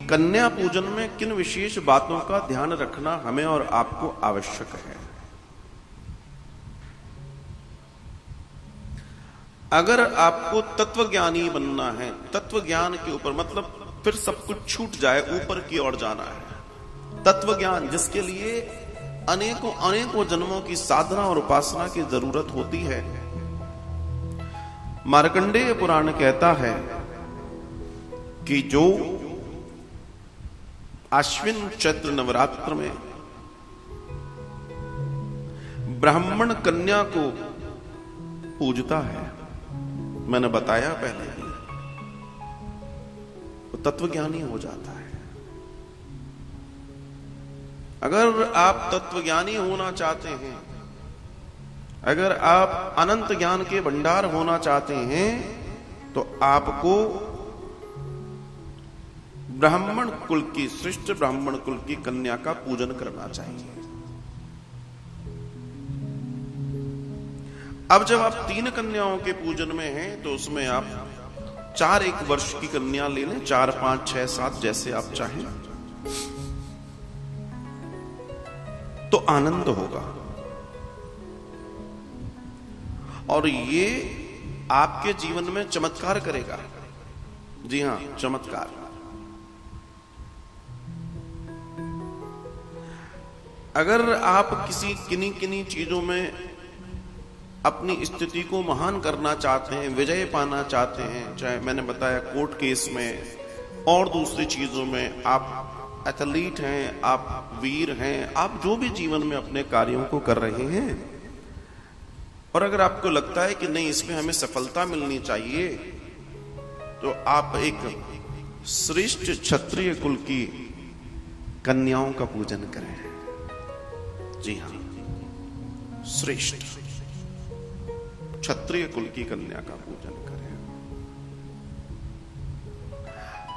कन्या पूजन में किन विशेष बातों का ध्यान रखना हमें और आपको आवश्यक है। अगर आपको तत्वज्ञानी बनना है, तत्व ज्ञान के ऊपर मतलब फिर सब कुछ छूट जाए, ऊपर की ओर जाना है, तत्व ज्ञान जिसके लिए अनेकों अनेकों जन्मों की साधना और उपासना की जरूरत होती है। मार्कंडेय पुराण कहता है कि जो आश्विन चैत्र नवरात्र में ब्राह्मण कन्या को पूजता है, मैंने बताया पहले ही, वो तत्वज्ञानी हो जाता है। अगर आप तत्वज्ञानी होना चाहते हैं, अगर आप अनंत ज्ञान के भंडार होना चाहते हैं, तो आपको ब्राह्मण कुल की, श्रेष्ठ ब्राह्मण कुल की कन्या का पूजन करना चाहिए। अब जब आप 3 कन्याओं के पूजन में हैं, तो उसमें आप 4 1 वर्ष की कन्या ले लें, 4 5 6 7 जैसे आप चाहें, तो आनंद होगा। और ये आपके जीवन में चमत्कार करेगा। जी हां, चमत्कार। अगर आप किसी किन्हीं किन्हीं चीजों में अपनी स्थिति को महान करना चाहते हैं, विजय पाना चाहते हैं, चाहे मैंने बताया कोर्ट केस में और दूसरी चीजों में, आप एथलीट हैं, आप वीर हैं, आप जो भी जीवन में अपने कार्यों को कर रहे हैं, और अगर आपको लगता है कि नहीं इसमें हमें सफलता मिलनी चाहिए, तो आप एक श्रेष्ठ क्षत्रिय कुल की कन्याओं का पूजन करें। जी हां, श्रेष्ठ क्षत्रिय कुल की कन्या का पूजन करें।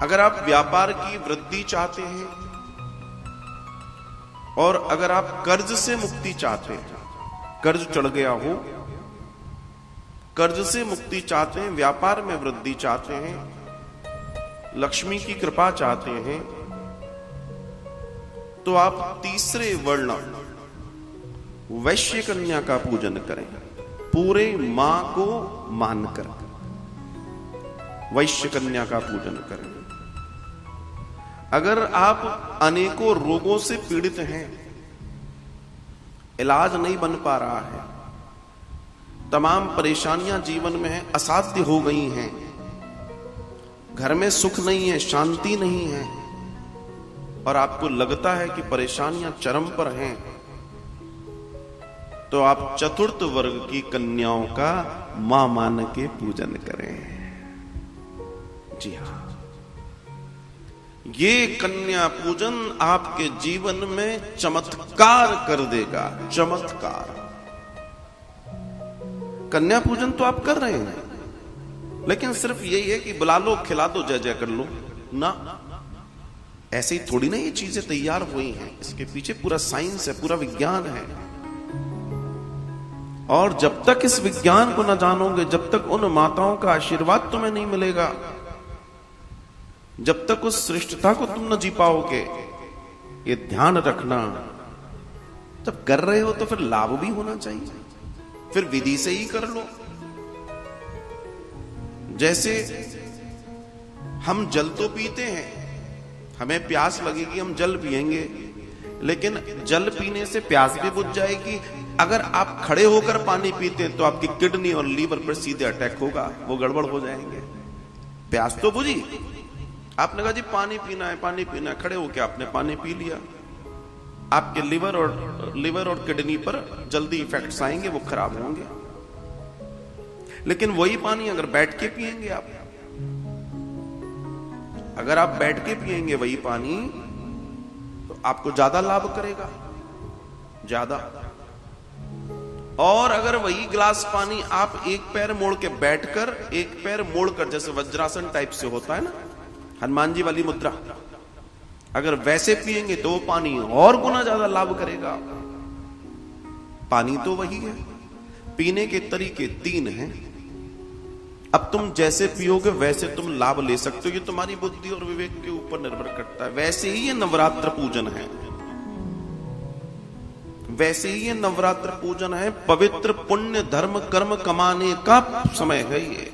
अगर आप व्यापार की वृद्धि चाहते हैं और अगर आप कर्ज से मुक्ति चाहते हैं, कर्ज चढ़ गया हो, कर्ज से मुक्ति चाहते हैं, व्यापार में वृद्धि चाहते हैं, लक्ष्मी की कृपा चाहते हैं, तो आप तीसरे वर्ण वैश्य कन्या का पूजन करें, पूरे मां को मानकर वैश्य कन्या का पूजन करें। अगर आप अनेकों रोगों से पीड़ित हैं, इलाज नहीं बन पा रहा है, तमाम परेशानियां जीवन में हैं, असाध्य हो गई हैं, घर में सुख नहीं है, शांति नहीं है, और आपको लगता है कि परेशानियां चरम पर हैं, तो आप चतुर्थ वर्ग की कन्याओं का मां मान के पूजन करें। जी हां, ये कन्या पूजन आपके जीवन में चमत्कार कर देगा। चमत्कार। कन्या पूजन तो आप कर रहे हैं, लेकिन सिर्फ यही है कि बुला लो, खिला दो, जय जय कर लो ना। ऐसे ही थोड़ी ना ये चीजें तैयार हुई हैं, इसके पीछे पूरा साइंस है, पूरा विज्ञान है। और जब तक इस विज्ञान को न जानोगे, जब तक उन माताओं का आशीर्वाद तुम्हें नहीं मिलेगा, जब तक उस श्रेष्ठता को तुम न जी पाओगे, ये ध्यान रखना। जब कर रहे हो तो फिर लाभ भी होना चाहिए, फिर विधि से ही कर लो। जैसे हम जल तो पीते हैं, हमें प्यास लगेगी, हम जल पिएंगे, लेकिन जल पीने से प्यास भी बुझ जाएगी। अगर आप खड़े होकर पानी पीते हैं तो आपकी किडनी और लीवर पर सीधे अटैक होगा, वो गड़बड़ हो जाएंगे। प्यास तो बुझी, आपने कहा जी पानी पीना है, पानी पीना है, खड़े होकर आपने पानी पी लिया, आपके लिवर और किडनी पर जल्दी इफेक्ट्स आएंगे, वो खराब होंगे। लेकिन वही पानी अगर बैठ के पिएंगे आप, अगर आप बैठ के पिएंगे वही पानी, तो आपको ज्यादा लाभ करेगा, ज्यादा। और अगर वही गिलास पानी आप एक पैर मोड़ के बैठकर, एक पैर मोड़कर, जैसे वज्रासन टाइप से होता है ना, हनुमान जी वाली मुद्रा, अगर वैसे पिएंगे तो पानी और गुना ज्यादा लाभ करेगा। पानी तो वही है, पीने के तरीके 3 हैं। अब तुम जैसे पियोगे वैसे तुम लाभ ले सकते हो, ये तुम्हारी बुद्धि और विवेक के ऊपर निर्भर करता है। वैसे ही ये नवरात्र पूजन है, वैसे ही ये नवरात्र पूजन है। पवित्र पुण्य धर्म कर्म कमाने का समय है ये।